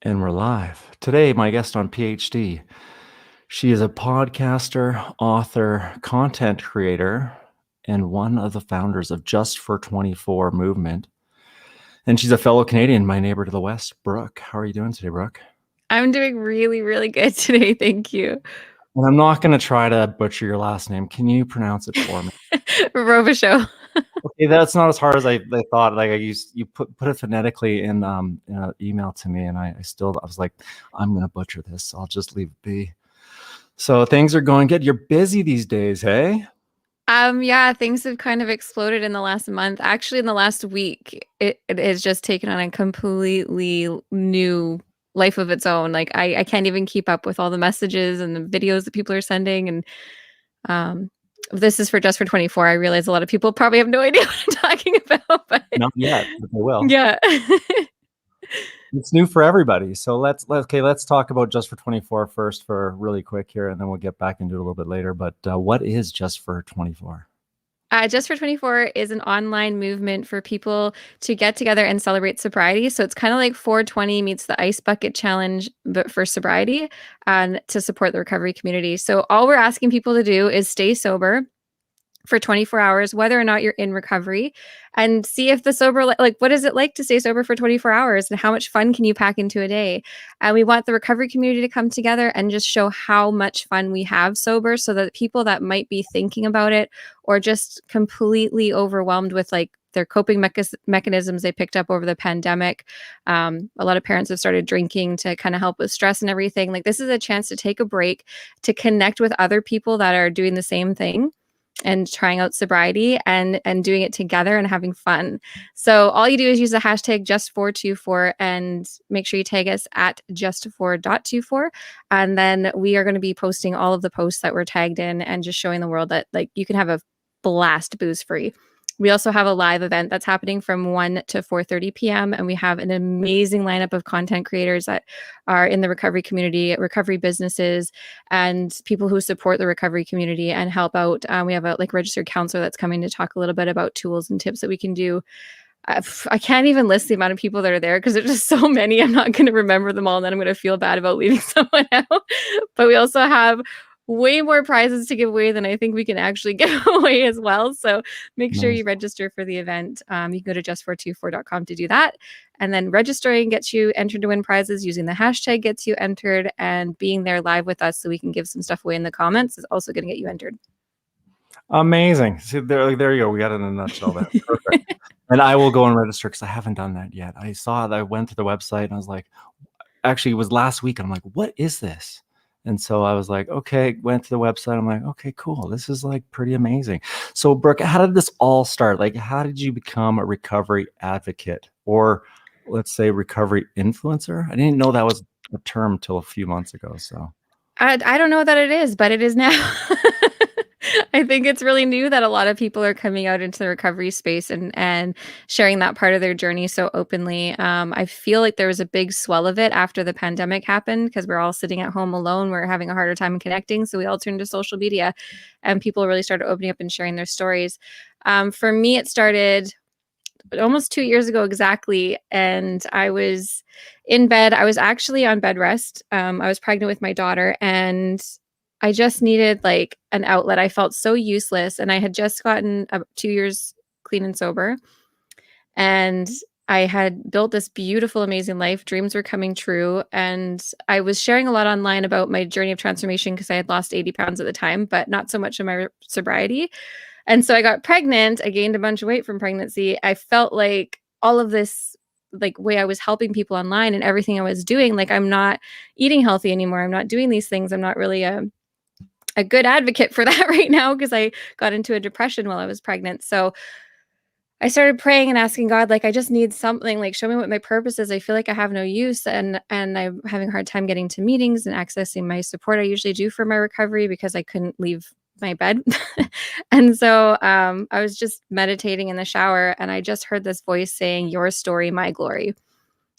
And we're live. Today, my guest on PhD. She is a podcaster, author, content creator, and one of the founders of Just for 24 movement. And she's a fellow Canadian, my neighbor to the west, Brooke. How are you doing today, Brooke? I'm doing really, really good today. Thank you. And I'm not going to try to butcher your last name. Can you pronounce it for me? Robichaud. Okay, that's not as hard as I thought. Like you put it phonetically in an email to me, and I was like, I'm going to butcher this. So I'll just leave it be. So things are going good. You're busy these days, hey? Yeah, things have kind of exploded in the last month. Actually, in the last week, it has just taken on a completely new life of its own. Like I can't even keep up with all the messages and the videos that people are sending. And um, this is for Just for 24. I realize a lot of people probably have no idea what I'm talking about, but Not yet, but they will. yeah. It's new for everybody. So let's talk about Just for 24 first for really quick here, and then we'll get back into it a little bit later. But what is Just for 24? Just for 24 is an online movement for people to get together and celebrate sobriety. So it's kind of like 420 meets the Ice Bucket Challenge, but for sobriety and to support the recovery community. So all we're asking people to do is stay sober for 24 hours, whether or not you're in recovery, and see if the sober, like, what is it like to stay sober for 24 hours and how much fun can you pack into a day? And we want the recovery community to come together and just show how much fun we have sober so that people that might be thinking about it or just completely overwhelmed with like their coping mechanisms they picked up over the pandemic. A lot of parents have started drinking to kind of help with stress and everything. Like, this is a chance to take a break, to connect with other people that are doing the same thing and trying out sobriety and doing it together and having fun. So all you do is use the hashtag just424 and make sure you tag us at just4.24. And then we are going to be posting all of the posts that we're tagged in and just showing the world that like you can have a blast booze free. We also have a live event that's happening from 1 to 4:30 p.m. And we have an amazing lineup of content creators that are in the recovery community, recovery businesses, and people who support the recovery community and help out. We have a like registered counselor that's coming to talk a little bit about tools and tips that we can do. I can't even list the amount of people that are there because there's just so many. I'm not going to remember them all, and then I'm going to feel bad about leaving someone out. But we also have way more prizes to give away than I think we can actually give away as well. So make sure you register for the event. You can go to just424.com to do that. And then registering gets you entered to win prizes. Using the hashtag gets you entered. And being there live with us so we can give some stuff away in the comments is also going to get you entered. Amazing. See, there you go. We got it in a nutshell there. Perfect. And I will go and register because I haven't done that yet. I saw that I went to the website and I was like, actually, it was last week. I'm like, what is this? And so I was like, okay, went to the website. I'm like, okay, cool. This is like pretty amazing. So Brooke, how did this all start? Like, how did you become a recovery advocate or let's say recovery influencer? I didn't know that was a term till a few months ago. So I don't know that it is, but it is now. I think it's really new that a lot of people are coming out into the recovery space and sharing that part of their journey so openly. I feel like there was a big swell of it after the pandemic happened because we're all sitting at home alone. We're having a harder time connecting. So we all turned to social media and people really started opening up and sharing their stories. For me, it started almost 2 years ago exactly. And I was in bed. I was actually on bed rest. I was pregnant with my daughter and I just needed like an outlet. I felt so useless. And I had just gotten 2 years clean and sober. And I had built this beautiful, amazing life. Dreams were coming true. And I was sharing a lot online about my journey of transformation because I had lost 80 pounds at the time, but not so much in my sobriety. And so I got pregnant. I gained a bunch of weight from pregnancy. I felt like all of this like way I was helping people online and everything I was doing, like I'm not eating healthy anymore. I'm not doing these things. I'm not really a good advocate for that right now because I got into a depression while I was pregnant. So I started praying and asking God, like, I just need something, like, show me what my purpose is. I feel like I have no use and I'm having a hard time getting to meetings and accessing my support I usually do for my recovery because I couldn't leave my bed. And so I was just meditating in the shower and I just heard this voice saying, "Your story, my glory."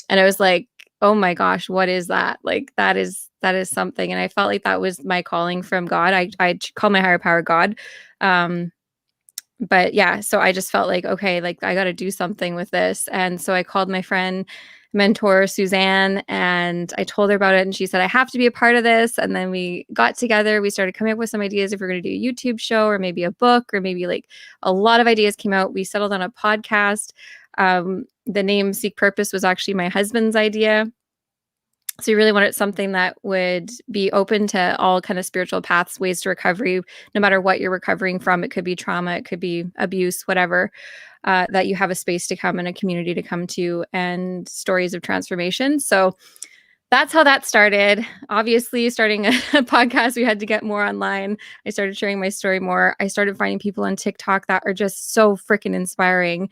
And I was like, oh my gosh, what is that? Like, that is something. And I felt like that was my calling from God. I call my higher power God. But yeah, so I just felt like, okay, like I got to do something with this. And so I called my friend mentor, Suzanne, and I told her about it, and she said, I have to be a part of this. And then we got together, we started coming up with some ideas if we're going to do a YouTube show or maybe a book, or maybe like a lot of ideas came out. We settled on a podcast. The name Seek Purpose was actually my husband's idea. So we really wanted something that would be open to all kind of spiritual paths, ways to recovery, no matter what you're recovering from. It could be trauma, it could be abuse, whatever, that you have a space to come and a community to come to, and stories of transformation. So that's how that started. Obviously, starting a podcast, we had to get more online. I started sharing my story more. I started finding people on TikTok that are just so freaking inspiring,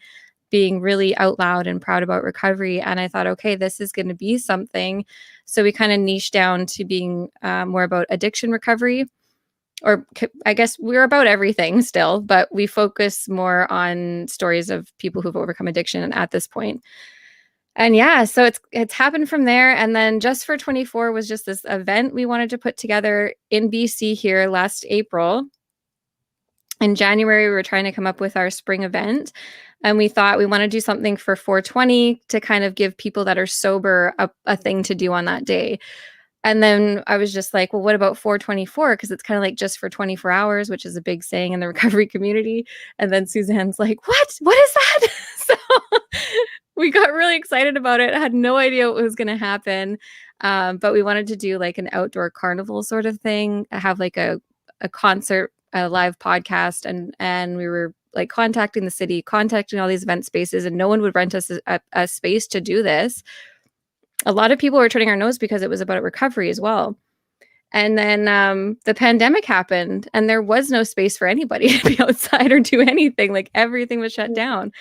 being really out loud and proud about recovery. And I thought, okay, this is going to be something. So we kind of niched down to being more about addiction recovery, or I guess we're about everything still, but we focus more on stories of people who've overcome addiction at this point. And yeah, so it's happened from there. And then Just for 24 was just this event we wanted to put together in BC here last April. In January, we were trying to come up with our spring event, and we thought we want to do something for 420 to kind of give people that are sober a thing to do on that day. And then I was just like, well, what about 424? Because it's kind of like just for 24 hours, which is a big saying in the recovery community. And then Suzanne's like, what? What is that? So we got really excited about it. I had no idea what was going to happen. But we wanted to do like an outdoor carnival sort of thing, have like a concert, a live podcast. And we were like contacting the city, contacting all these event spaces, and no one would rent us a space to do this. A lot of people were turning our nose because it was about recovery as well. And then the pandemic happened, and there was no space for anybody to be outside or do anything. Like everything was shut down.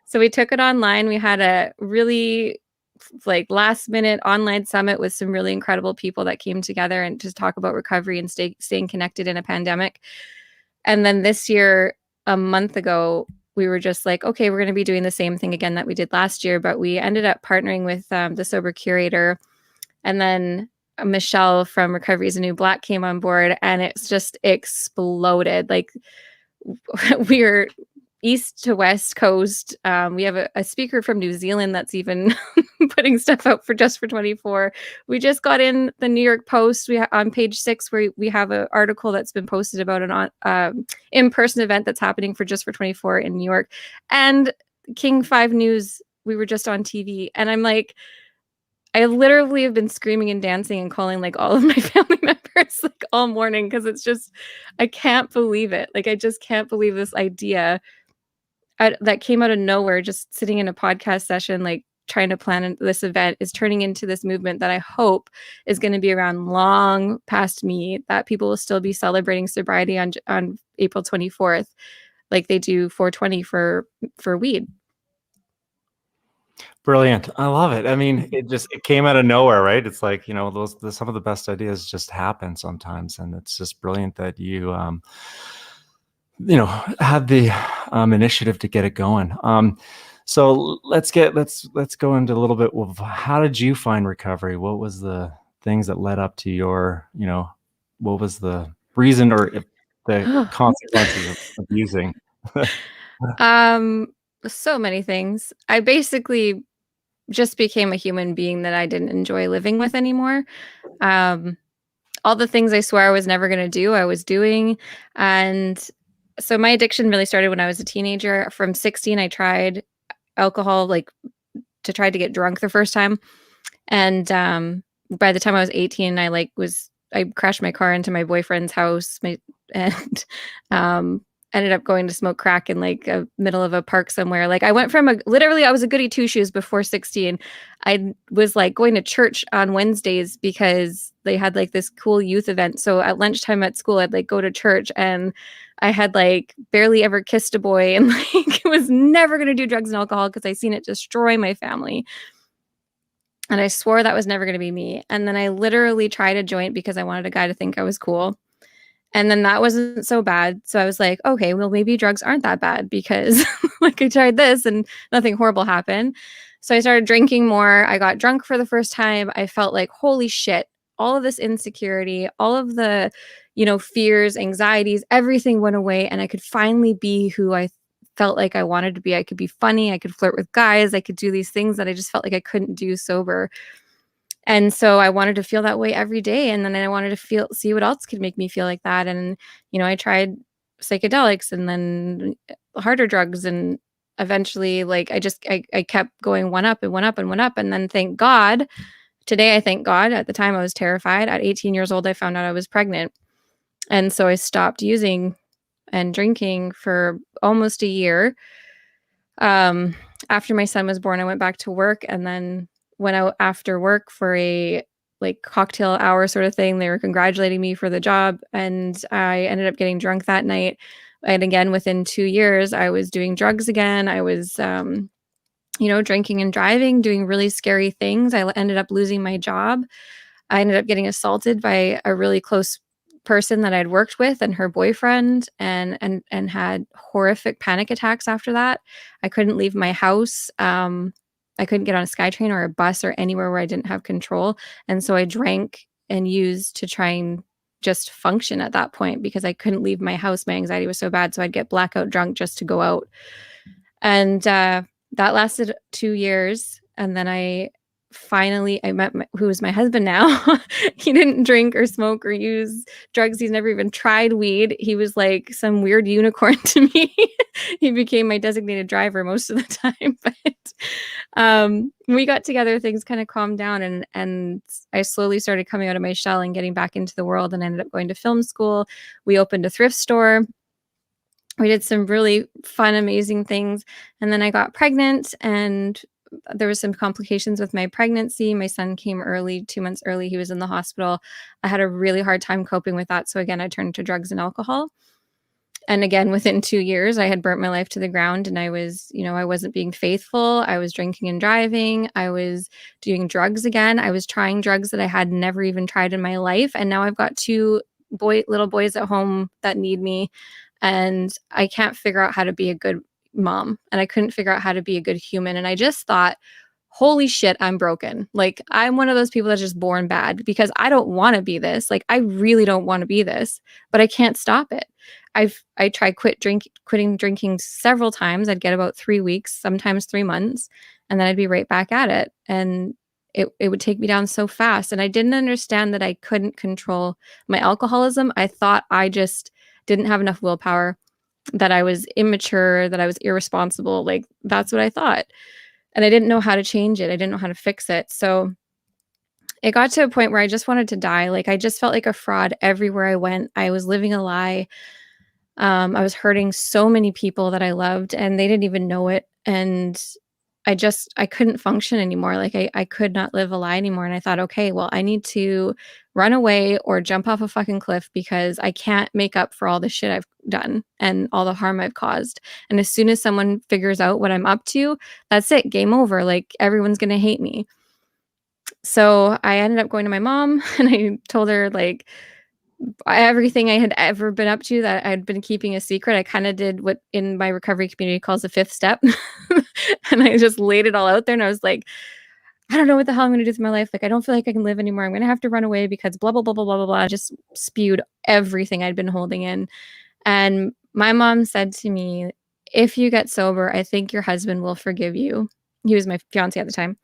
So we took it online. We had a really like last minute online summit with some really incredible people that came together and just talk about recovery and staying connected in a pandemic. And then this year, a month ago, we were just like, okay, we're going to be doing the same thing again that we did last year. But we ended up partnering with the Sober Curator. And then Michelle from Recovery is a New Black came on board, and it's just exploded. Like we're east to west coast. We have a speaker from New Zealand that's even putting stuff out for Just for 24. We just got in the New York Post. On page 6, where we have an article that's been posted about an in-person event that's happening for Just for 24 in New York. And King 5 News, we were just on TV. And I'm like, I literally have been screaming and dancing and calling like all of my family members like all morning, because it's just, I can't believe it. Like, I just can't believe this idea that came out of nowhere, just sitting in a podcast session, like trying to plan this event, is turning into this movement that I hope is going to be around long past me, that people will still be celebrating sobriety on April 24th, like they do 420 for weed. Brilliant. I love it. I mean, it came out of nowhere, right? It's like, some of the best ideas just happen sometimes. And it's just brilliant that you, had the initiative to get it going. So let's go into a little bit of how did you find recovery? What was the things that led up to your, what was the reason or the consequences of using? So many things. I basically just became a human being that I didn't enjoy living with anymore. All the things I swore I was never going to do, I was doing. And so my addiction really started when I was a teenager. From 16, I tried alcohol, like to try to get drunk the first time. And by the time I was 18, I crashed my car into my boyfriend's house and ended up going to smoke crack in like a middle of a park somewhere. Like I went from I was a goody two shoes before 16. I was like going to church on Wednesdays because they had like this cool youth event. So at lunchtime at school, I'd like go to church, and I had like barely ever kissed a boy, and like was never going to do drugs and alcohol because I seen it destroy my family. And I swore that was never going to be me. And then I literally tried a joint because I wanted a guy to think I was cool. And then that wasn't so bad. So I was like, okay, well, maybe drugs aren't that bad, because like I tried this and nothing horrible happened. So I started drinking more. I got drunk for the first time. I felt like, holy shit, all of this insecurity, all of the, fears, anxieties, everything went away. And I could finally be who I felt like I wanted to be. I could be funny, I could flirt with guys, I could do these things that I just felt like I couldn't do sober. And so I wanted to feel that way every day, and then I wanted to see what else could make me feel like that, and, I tried psychedelics and then harder drugs, and eventually, like, I kept going one up and one up and one up, and then thank God today, I thank God. At the time, I was terrified. At 18 years old, I found out I was pregnant, and so I stopped using and drinking for almost a year. Um, After my son was born, I went back to work and then went out after work for a like cocktail hour sort of thing. They were congratulating me for the job, and I ended up getting drunk that night. And again, within 2 years, I was doing drugs again. I was, drinking and driving, doing really scary things. Ended up losing my job. I ended up getting assaulted by a really close person that I'd worked with and her boyfriend, and had horrific panic attacks after that. I couldn't leave my house. I couldn't get on a SkyTrain or a bus or anywhere where I didn't have control. And so I drank and used to try and just function at that point because I couldn't leave my house. My anxiety was so bad. So I'd get blackout drunk just to go out. And that lasted 2 years. And then I met who is my husband now. He didn't drink or smoke or use drugs. He's never even tried weed. He was like some weird unicorn to me. He became my designated driver most of the time. But when we got together, things kind of calmed down, and I slowly started coming out of my shell and getting back into the world, and ended up going to film school. We opened a thrift store. We did some really fun, amazing things. And then I got pregnant, and there was some complications with my pregnancy. My son came early, 2 months early. He was in the hospital. I had a really hard time coping with that. So again, I turned to drugs and alcohol. And again, within 2 years, I had burnt my life to the ground, and I wasn't being faithful. I was drinking and driving. I was doing drugs again. I was trying drugs that I had never even tried in my life. And now I've got two little boys at home that need me, and I can't figure out how to be a good mom, and I couldn't figure out how to be a good human. And I just thought, holy shit, I'm broken. Like, I'm one of those people that's just born bad because I don't want to be this. Like, I really don't want to be this, but I can't stop it. I tried quitting drinking several times. I'd get about 3 weeks, sometimes 3 months, and then I'd be right back at it. And it would take me down so fast. And I didn't understand that I couldn't control my alcoholism. I thought I just didn't have enough willpower, that I was immature, that I was irresponsible. Like, that's what I thought. And I didn't know how to change it. I didn't know how to fix it. So it got to a point where I just wanted to die. Like, I just felt like a fraud everywhere I went. I was living a lie. I was hurting so many people that I loved, and they didn't even know it. And I couldn't function anymore. Like, I could not live a lie anymore. And I thought, okay, well, I need to run away or jump off a fucking cliff, because I can't make up for all the shit I've done and all the harm I've caused. And as soon as someone figures out what I'm up to, that's it, game over. Like, everyone's going to hate me. So I ended up going to my mom, and I told her, like, everything I had ever been up to that I'd been keeping a secret. I kind of did what in my recovery community calls the fifth step. And I just laid it all out there. And I was like, I don't know what the hell I'm going to do with my life. Like, I don't feel like I can live anymore. I'm going to have to run away because blah, blah, blah, blah, blah, blah, blah. I just spewed everything I'd been holding in. And my mom said to me, if you get sober, I think your husband will forgive you. He was my fiance at the time.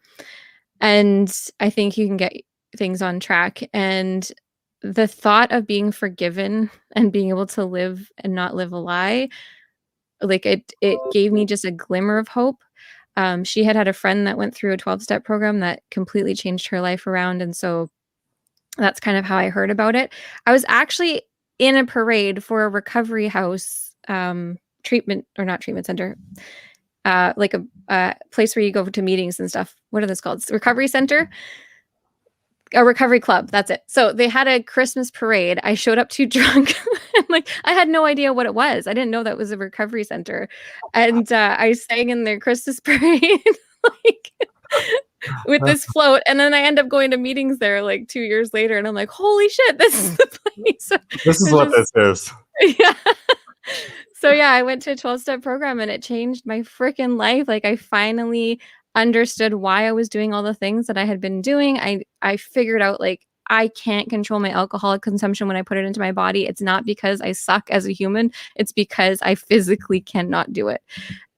And I think you can get things on track. And the thought of being forgiven and being able to live and not live a lie, like, it gave me just a glimmer of hope. She had a friend that went through a 12-step program that completely changed her life around. And so that's kind of how I heard about it. I was actually in a parade for a recovery house, treatment, or not treatment center, like a place where you go to meetings and stuff. What are those called? Recovery center? A recovery club. That's it. So they had a Christmas parade. I showed up too drunk. And, like, I had no idea what it was. I didn't know that was a recovery center. And I sang in their Christmas parade, like, with this float. And then I end up going to meetings there like 2 years later. And I'm like, holy shit, this is the place. This is what this is. Yeah. So yeah, I went to a 12-step program, and it changed my freaking life. Like, I finally understood why I was doing all the things that I had been doing. I figured out, like, I can't control my alcoholic consumption when I put it into my body, it's not because I suck as a human, it's because I physically cannot do it.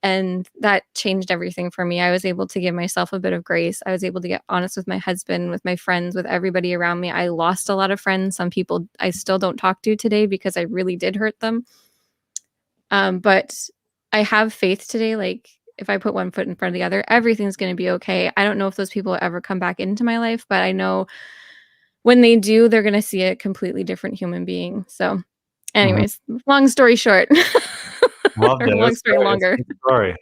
And that changed everything for me. I was able to give myself a bit of grace. I was able to get honest with my husband, with my friends, with everybody around me. I lost a lot of friends. Some people I still don't talk to today because I really did hurt them. But I have faith today. Like, if I put one foot in front of the other, everything's going to be okay. I don't know if those people will ever come back into my life, but I know when they do, they're going to see a completely different human being. So, Mhm. anyways, long story short, Loved or it. long It's story great. It's a longer. good story.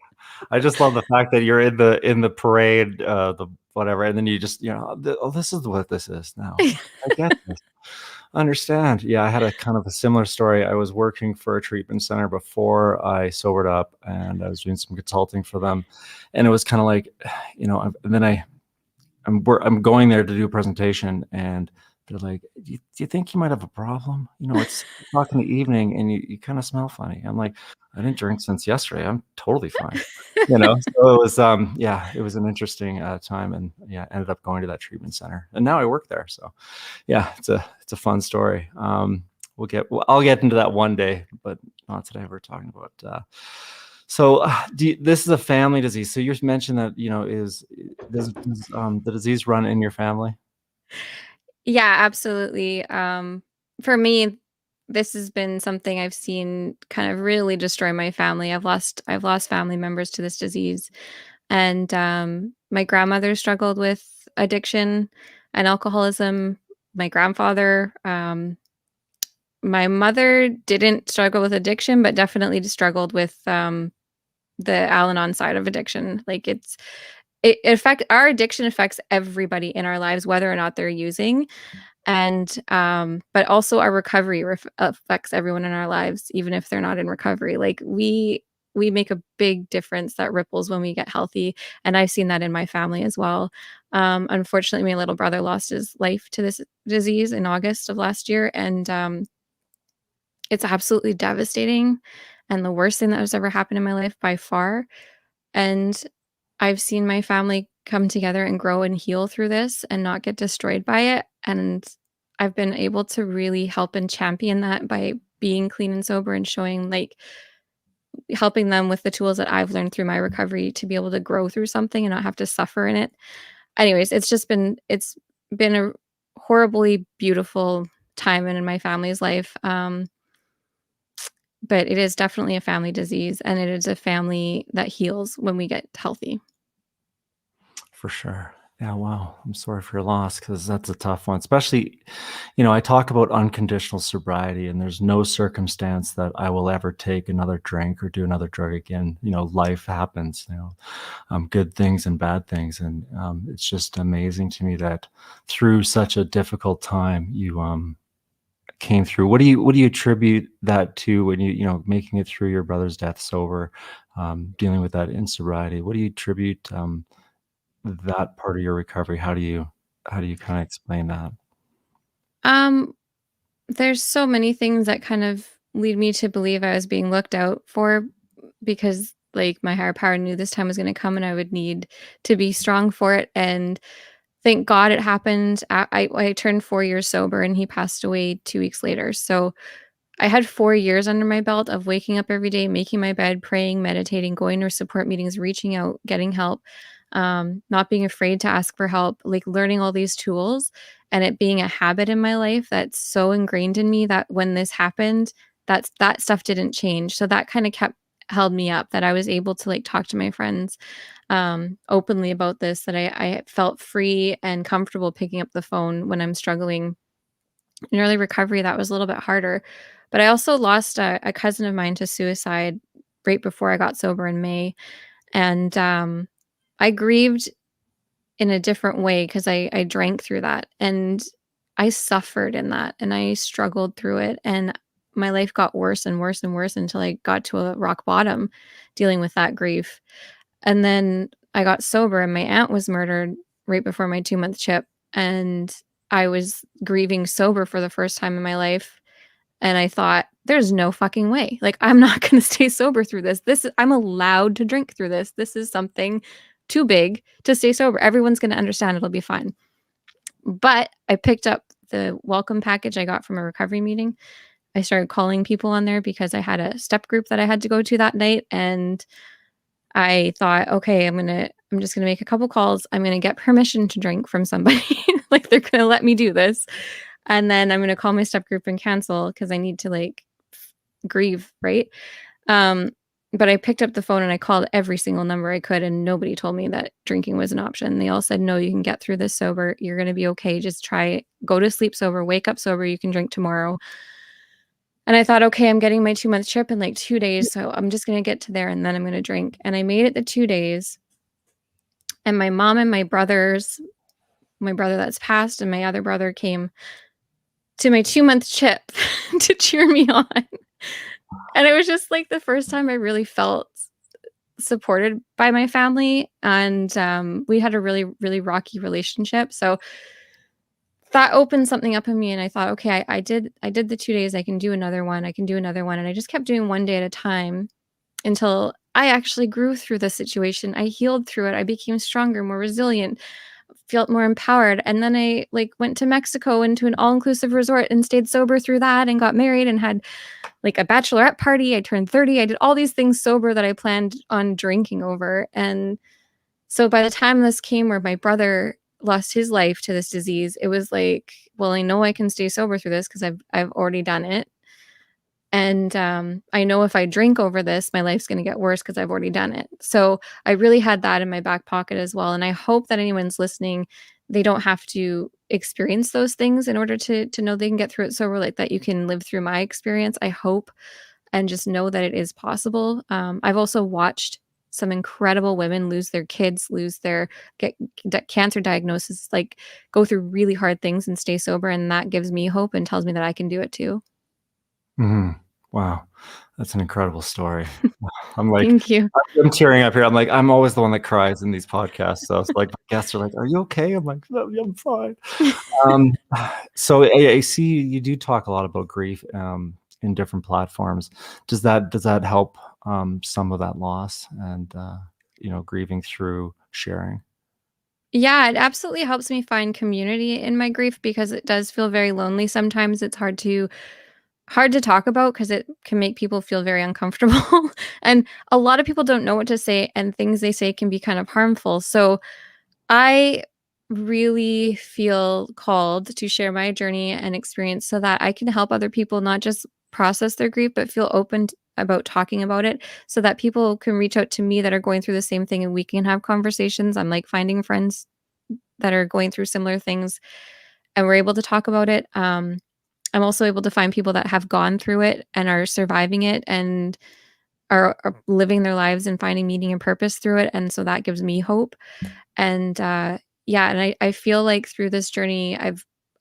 I just love the fact that you're in the parade, the whatever, and then you just, "Oh, this is what this is now. I get this. Understand." Yeah, I had a kind of a similar story. I was working for a treatment center before I sobered up, and I was doing some consulting for them, and it was kinda like, and then I'm going there to do a presentation, and they're like, "Do you think you might have a problem? It's 6 o'clock in the evening, and you kinda smell funny." I'm like, "I didn't drink since yesterday. I'm totally fine." So it was, yeah, it was an interesting, time, and, yeah, ended up going to that treatment center, and now I work there, so, yeah, it's a fun story. I'll get into that one day, but not today. We're talking about, this is a family disease. So you just mentioned that, does the disease run in your family? Yeah, absolutely. For me, this has been something I've seen kind of really destroy my family. I've lost family members to this disease, and my grandmother struggled with addiction and alcoholism. My grandfather, my mother didn't struggle with addiction, but definitely struggled with the Al-Anon side of addiction. Like it affect our addiction affects everybody in our lives, whether or not they're using. And, but also our recovery affects everyone in our lives, even if they're not in recovery. Like we make a big difference that ripples when we get healthy. And I've seen that in my family as well. Unfortunately, my little brother lost his life to this disease in August of last year. And it's absolutely devastating and the worst thing that has ever happened in my life by far. And I've seen my family come together and grow and heal through this and not get destroyed by it, and I've been able to really help and champion that by being clean and sober and showing, like, helping them with the tools that I've learned through my recovery to be able to grow through something and not have to suffer in it. Anyways, it's been a horribly beautiful time in my family's life, but it is definitely a family disease, and it is a family that heals when we get healthy. For sure. Yeah, wow. I'm sorry for your loss, because that's a tough one. Especially, I talk about unconditional sobriety, and there's no circumstance that I will ever take another drink or do another drug again. Life happens, good things and bad things. And it's just amazing to me that through such a difficult time, you came through. What do you attribute that to, when making it through your brother's death sober, dealing with that in sobriety? What do you attribute, that part of your recovery? How do you kinda explain that? Um, there's so many things that kind of lead me to believe I was being looked out for because, like, my higher power knew this time was gonna come and I would need to be strong for it, and thank God it happened. I turned 4 years sober and he passed away 2 weeks later, so I had 4 years under my belt of waking up every day, making my bed, praying, meditating, going to support meetings, reaching out, getting help, not being afraid to ask for help, like learning all these tools and it being a habit in my life that's so ingrained in me that when this happened, that stuff didn't change. So that kind of kept held me up that I was able to like talk to my friends openly about this, that I felt free and comfortable picking up the phone when I'm struggling in early recovery. That was a little bit harder. But I also lost a cousin of mine to suicide right before I got sober in May. And I grieved in a different way because I drank through that. And I suffered in that and I struggled through it. And my life got worse and worse and worse until I got to a rock bottom dealing with that grief. And then I got sober and my aunt was murdered right before my 2-month chip. And I was grieving sober for the first time in my life. And I thought, there's no fucking way. Like, I'm not going to stay sober through this. I'm allowed to drink through this. This is something too big to stay sober. Everyone's going to understand. It'll be fine. But I picked up the welcome package I got from a recovery meeting. I started calling people on there because I had a step group that I had to go to that night, and I thought, "Okay, I'm just gonna make a couple calls. I'm gonna get permission to drink from somebody, like, they're gonna let me do this, and then I'm gonna call my step group and cancel because I need to, like, grieve," right? Um, but I picked up the phone and I called every single number I could, and nobody told me that drinking was an option. They all said, "No, you can get through this sober. You're gonna be okay. Just try it. Go to sleep sober, wake up sober, you can drink tomorrow." And I thought, "Okay, I'm getting my 2-month trip in, like, 2 days, so I'm just gonna get to there and then I'm gonna drink." And I made it the 2 days, and my mom and my brother that's passed and my other brother came to my 2-month trip to cheer me on. And it was just, like, the first time I really felt supported by my family, and, we had a really, really rocky relationship, so that opened something up in me, and I thought, "Okay, I did the 2 days, I can do another one, I can do another one," and I just kept doing one day at a time until I actually grew through the situation. I healed through it, I became stronger, more resilient, felt more empowered, and then I, like, went to Mexico into an all-inclusive resort and stayed sober through that and got married and had, like, a bachelorette party. I turned 30, I did all these things sober that I planned on drinking over, and so by the time this came where my brother lost his life to this disease, it was like, well, I know I can stay sober through this because I've already done it. And I know if I drink over this, my life's going to get worse because I've already done it. So I really had that in my back pocket as well. And I hope that anyone's listening, they don't have to experience those things in order to know they can get through it sober, like that you can live through my experience. I hope, and just know that it is possible. I've also watched some incredible women lose their kids, lose their get cancer diagnosis, like go through really hard things and stay sober, and that gives me hope and tells me that I can do it too. Mhm. Wow. That's an incredible story. I'm like Thank you. I'm tearing up here. I'm like, I'm always the one that cries in these podcasts, so it's like, my guests are like, "Are you okay?" I'm like, "No, yeah, I'm fine." Um, so I see you do talk a lot about grief, in different platforms. Does that help, some of that loss and, grieving through sharing? Yeah, it absolutely helps me find community in my grief because it does feel very lonely sometimes. It's hard to talk about because it can make people feel very uncomfortable. And a lot of people don't know what to say, and things they say can be kind of harmful. So I really feel called to share my journey and experience so that I can help other people not just process their grief, but feel open about talking about it so that people can reach out to me that are going through the same thing and we can have conversations. I'm like finding friends that are going through similar things and we're able to talk about it. I'm also able to find people that have gone through it and are surviving it and are living their lives and finding meaning and purpose through it. And so that gives me hope. And yeah, and I feel like through this journey,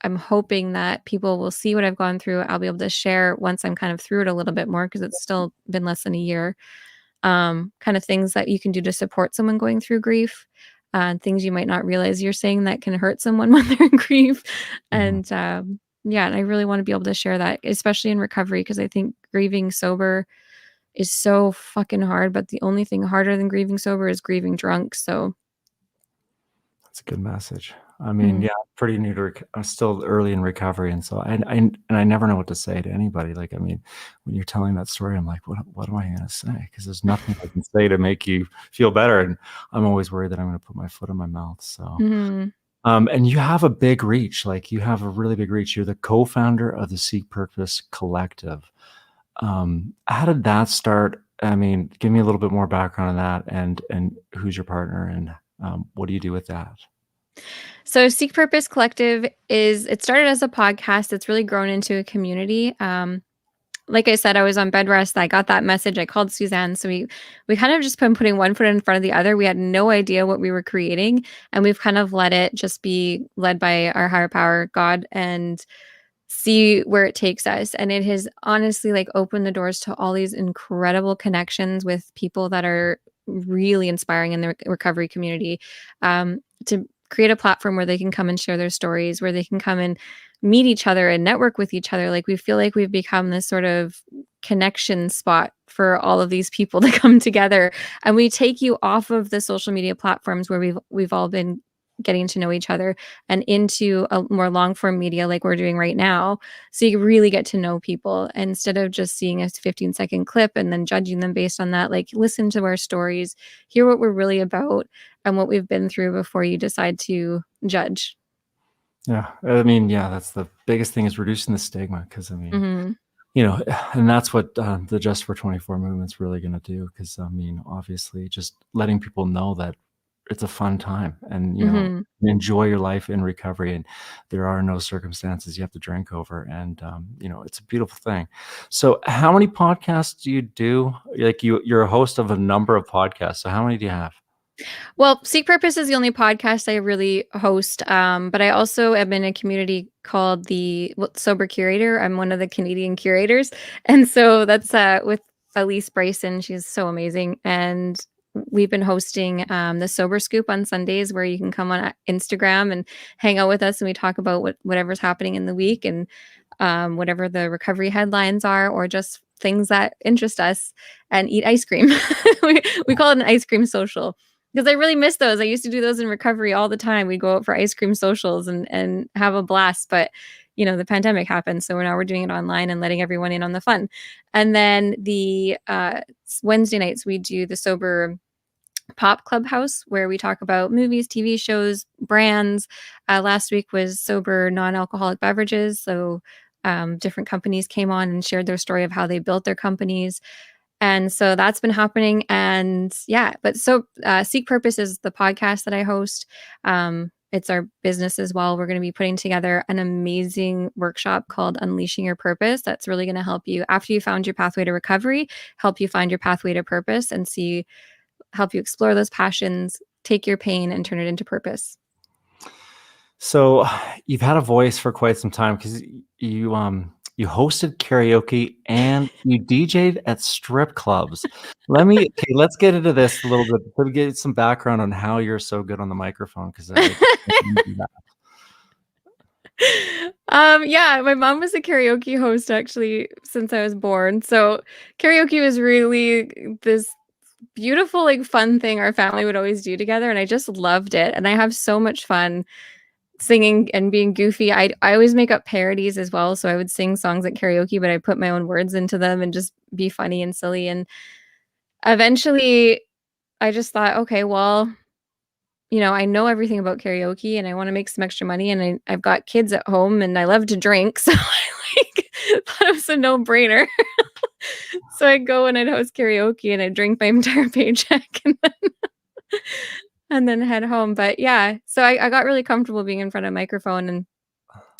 I'm hoping that people will see what I've gone through. I'll be able to share once I'm kind of through it a little bit more because it's still been less than a year. Kind of things that you can do to support someone going through grief, things you might not realize you're saying that can hurt someone when they're in grief. Mhm. And yeah, and I really want to be able to share that, especially in recovery, because I think grieving sober is so fucking hard. But the only thing harder than grieving sober is grieving drunk. So, That's a good message. I mean, mhm. yeah, I'm pretty new to I'm still early in recovery, and so I never know what to say to anybody. Like, I mean, when you're telling that story, I'm like, what am I gonna say? Because there's nothing I can say to make you feel better, and I'm always worried that I'm gonna put my foot in my mouth. So, Mhm. and you have a big reach. Like, you have a really big reach. You're the co-founder of the Seek Purpose Collective. How did that start? I mean, give me a little bit more background on that, and who's your partner, and what do you do with that? So Seek Purpose Collective it started as a podcast. It's really grown into a community. Like I said, I was on bed rest. I got that message. I called Suzanne. So we kind of just been putting one foot in front of the other. We had no idea what we were creating, and we've kind of let it just be led by our higher power, God, and see where it takes us. And it has honestly like opened the doors to all these incredible connections with people that are really inspiring in the recovery community. To create a platform where they can come and share their stories, where they can come and meet each other and network with each other. Like we feel like we've become this sort of connection spot for all of these people to come together. And we take you off of the social media platforms where we've all been getting to know each other and into a more long form media like we're doing right now. So you really get to know people instead of just seeing a 15-second clip and then judging them based on that. Like, listen to our stories, hear what we're really about and what we've been through before you decide to judge. Yeah, I mean, yeah, that's the biggest thing, is reducing the stigma, because I mean, Mhm. and that's what the Just for 24 movement's really going to do. Because I mean, obviously, just letting people know that it's a fun time, and Mhm. enjoy your life in recovery, and there are no circumstances you have to drink over, and it's a beautiful thing. So, how many podcasts do you do? Like, you're a host of a number of podcasts. So, how many do you have? Well, Seek Purpose is the only podcast I really host, but I also am in a community called the Sober Curator. I'm one of the Canadian curators, and so that's with Elise Bryson. She's so amazing, and we've been hosting the Sober Scoop on Sundays, where you can come on Instagram and hang out with us, and we talk about whatever's happening in the week and whatever the recovery headlines are, or just things that interest us, and eat ice cream. we call it an ice cream social because I really miss those. I used to do those in recovery all the time. We'd go out for ice cream socials and have a blast. But the pandemic happened, so now we're doing it online and letting everyone in on the fun. And then the Wednesday nights we do the Sober Pop Clubhouse, where we talk about movies, TV shows, brands. Last week was sober non-alcoholic beverages. So different companies came on and shared their story of how they built their companies. And so that's been happening. And yeah, but so Seek Purpose is the podcast that I host. It's our business as well. We're going to be putting together an amazing workshop called Unleashing Your Purpose. That's really going to help you, after you found your pathway to recovery, help you find your pathway to purpose and help you explore those passions, take your pain and turn it into purpose. So, you've had a voice for quite some time, because you hosted karaoke and you DJ'd at strip clubs. Let's get into this a little bit to get some background on how you're so good on the microphone, because I didn't do that. Yeah, my mom was a karaoke host actually since I was born. So karaoke was really this beautiful, like fun thing our family would always do together. And I just loved it. And I have so much fun singing and being goofy. I always make up parodies as well. So I would sing songs at karaoke, but I put my own words into them and just be funny and silly. And eventually I just thought, okay, well, I know everything about karaoke and I want to make some extra money and I've got kids at home and I love to drink. So I thought it was a no brainer. So I'd go and I'd host karaoke and I'd drink my entire paycheck and then head home. But yeah, so I got really comfortable being in front of a microphone and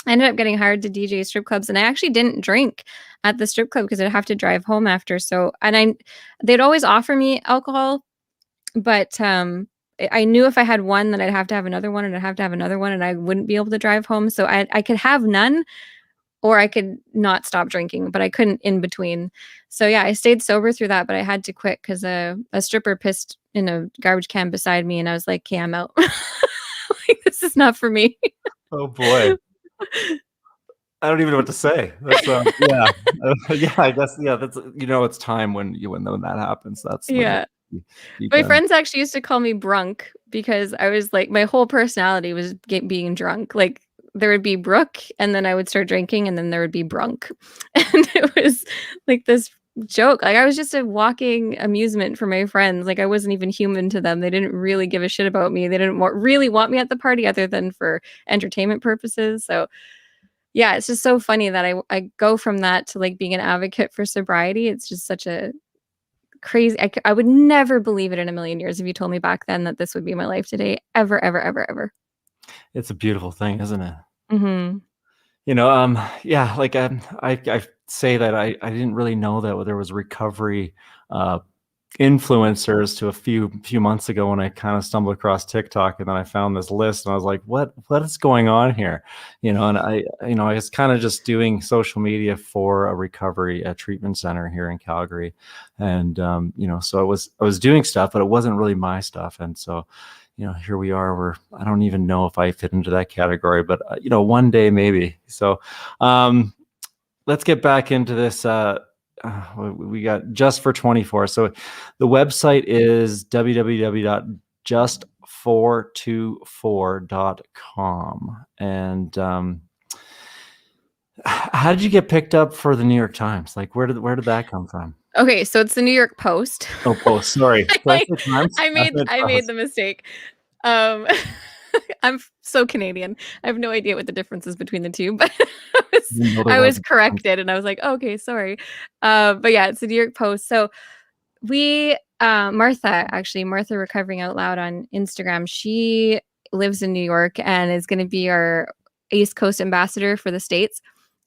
I ended up getting hired to DJ strip clubs. And I actually didn't drink at the strip club because I'd have to drive home after. So, they'd always offer me alcohol, but I knew if I had one, then I'd have to have another one and I'd have to have another one and I wouldn't be able to drive home. So I could have none or I could not stop drinking, but I couldn't in between. So yeah, I stayed sober through that, but I had to quit because a stripper pissed in a garbage can beside me and I was like, okay, I'm out. Like, this is not for me. Oh boy. I don't even know what to say. That's yeah. Yeah, I guess, yeah, that's it's time when that happens. That's when Yeah. you My can. friends actually used to call me Brunk because I was like, my whole personality was being drunk. Like there would be Brooke, and then I would start drinking, and then there would be Brunk, and it was like this joke. Like I was just a walking amusement for my friends. Like I wasn't even human to them. They didn't really give a shit about me. They didn't really want me at the party other than for entertainment purposes. So yeah, it's just so funny that I go from that to like being an advocate for sobriety. It's just such a crazy. I would never believe it in a million years if you told me back then that this would be my life today, ever, ever, ever, ever. It's a beautiful thing, isn't it? Mhm. Yeah, like, I say that I didn't really know that there was recovery uh, influencers to a few months ago, when I kind of stumbled across TikTok, and then I found this list and I was like, what is going on here? And I was kind of just doing social media for a recovery treatment center here in Calgary. And so I was doing stuff, but it wasn't really my stuff. And so here we are, where I don't even know if I fit into that category, but one day maybe. So let's get back into this. We got Just for 24. So the website is www.just just424.com. And how did you get picked up for the New York Times? Like, where did that come from? Okay, so it's the New York Post. Oh, Post. Sorry. Did I say Times? I made Post. the mistake. Um, I'm so Canadian. I have no idea what the difference is between the two, but I was corrected and I was like, oh, okay, sorry. But yeah, it's the New York Post. So we, Martha Recovering Out Loud on Instagram, she lives in New York and is going to be our East Coast ambassador for the States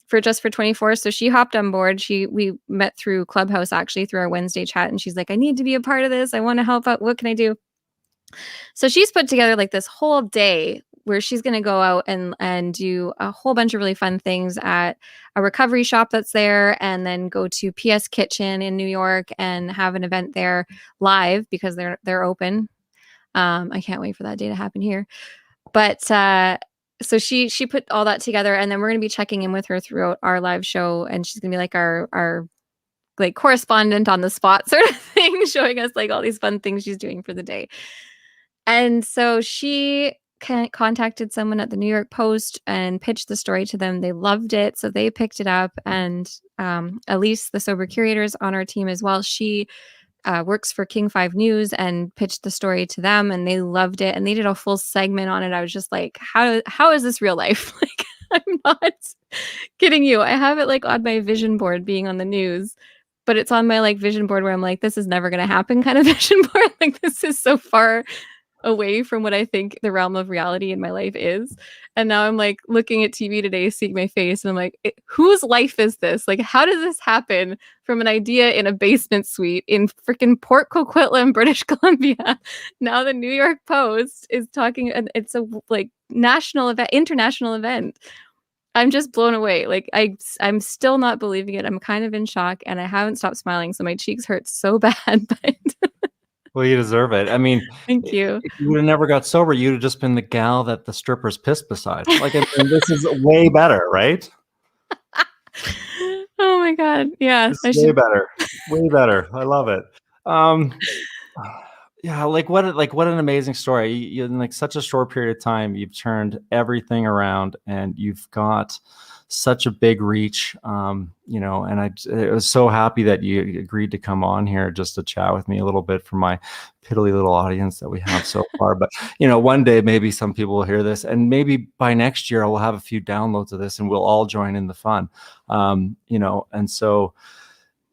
for Just for 24. So she hopped on board. We met through Clubhouse, actually, through our Wednesday chat. And she's like, I need to be a part of this. I want to help out. What can I do? So she's put together like this whole day where she's going to go out and do a whole bunch of really fun things at a recovery shop that's there, and then go to PS Kitchen in New York and have an event there live because they're open. I can't wait for that day to happen here. But so she put all that together, and then we're going to be checking in with her throughout our live show, and she's going to be like our like correspondent on the spot sort of thing, showing us like all these fun things she's doing for the day. And so she contacted someone at the New York Post and pitched the story to them. They loved it, so they picked it up. And Elise, the Sober Curator, is on our team as well. She works for King 5 News and pitched the story to them, and they loved it. And they did a full segment on it. I was just like, how is this real life? Like, I'm not kidding you. I have it like on my vision board being on the news, but it's on my like vision board where I'm like, this is never going to happen kind of vision board. Like, this is so far away from what I think the realm of reality in my life is. And now I'm like looking at TV today, seeing my face, and I'm like, whose life is this? Like, how does this happen from an idea in a basement suite in freaking Port Coquitlam, British Columbia? Now the New York Post is talking, and it's a like national event, international event. I'm just blown away. Like, I'm still not believing it. I'm kind of in shock, and I haven't stopped smiling, so my cheeks hurt so bad. But well, you deserve it. I mean, thank you. If you would have never got sober, you'd have just been the gal that the strippers pissed beside. Like, I mean, this is way better, right? Oh my God. Yeah. Way better. Way better. I love it. Yeah, like what an amazing story. You in like such a short period of time, you've turned everything around, and you've got such a big reach. And I was so happy that you agreed to come on here just to chat with me a little bit for my piddly little audience that we have so far. But one day maybe some people will hear this, and maybe by next year I will have a few downloads of this, and we'll all join in the fun. And so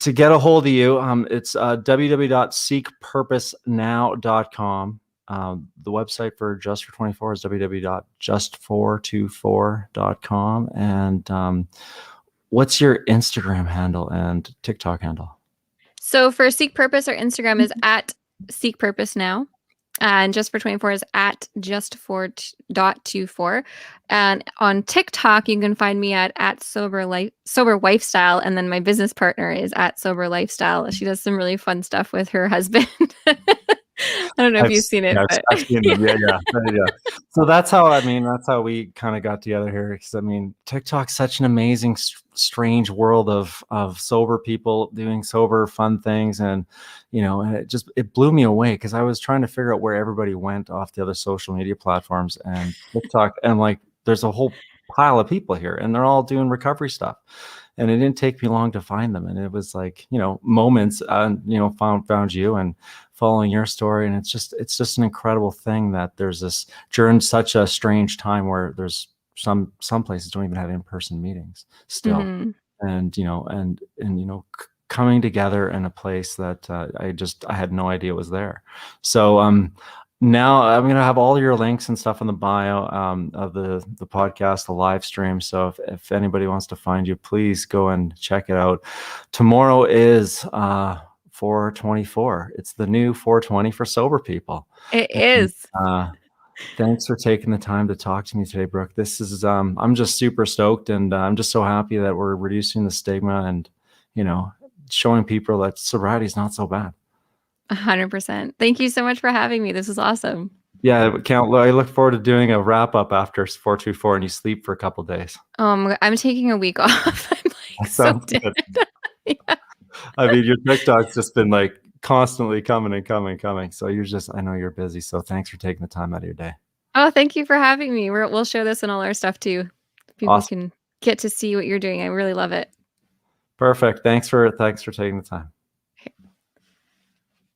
to get a hold of you, it's www.seekpurposenow.com. The website for Just for 24 is www.just424.com. And what's your Instagram handle and TikTok handle? So for Seek Purpose, our Instagram is at Seek Purpose Now. And Just for 24 is at just4.24. And on TikTok, you can find me at Sober Lifestyle. And then my business partner is at Sober Lifestyle. She does some really fun stuff with her husband. I don't know if you've seen it. Yeah, but I've seen them. Yeah. So that's how we kind of got together here. Because I mean, TikTok's such an amazing, strange world of sober people doing sober, fun things, and and it blew me away because I was trying to figure out where everybody went off the other social media platforms, and TikTok, and like there's a whole pile of people here, and they're all doing recovery stuff. And it didn't take me long to find them. And it was like, moments, found you and following your story. And it's just an incredible thing that there's this, during such a strange time where there's some places don't even have in-person meetings still. Mm-hmm. And coming together in a place that I had no idea was there. So, now I'm going to have all your links and stuff in the bio of the podcast, the live stream. So if anybody wants to find you, please go and check it out. Tomorrow is 4/24. It's the new 4/20 for sober people. It is. Thanks for taking the time to talk to me today, Brooke. This is I'm just super stoked, and I'm just so happy that we're reducing the stigma and showing people that sobriety is not so bad. 100%. Thank you so much for having me. This is awesome. Yeah, I look forward to doing a wrap up after 4/24 and you sleep for a couple of days. I'm taking a week off. I'm like, that sounds so good. Yeah. I mean, your TikTok's just been like constantly coming and coming and coming. So you're just, I know you're busy. So thanks for taking the time out of your day. Oh, thank you for having me. We'll share this in all our stuff too. People Awesome. can get to see what you're doing. I really love it. Perfect. Thanks for taking the time.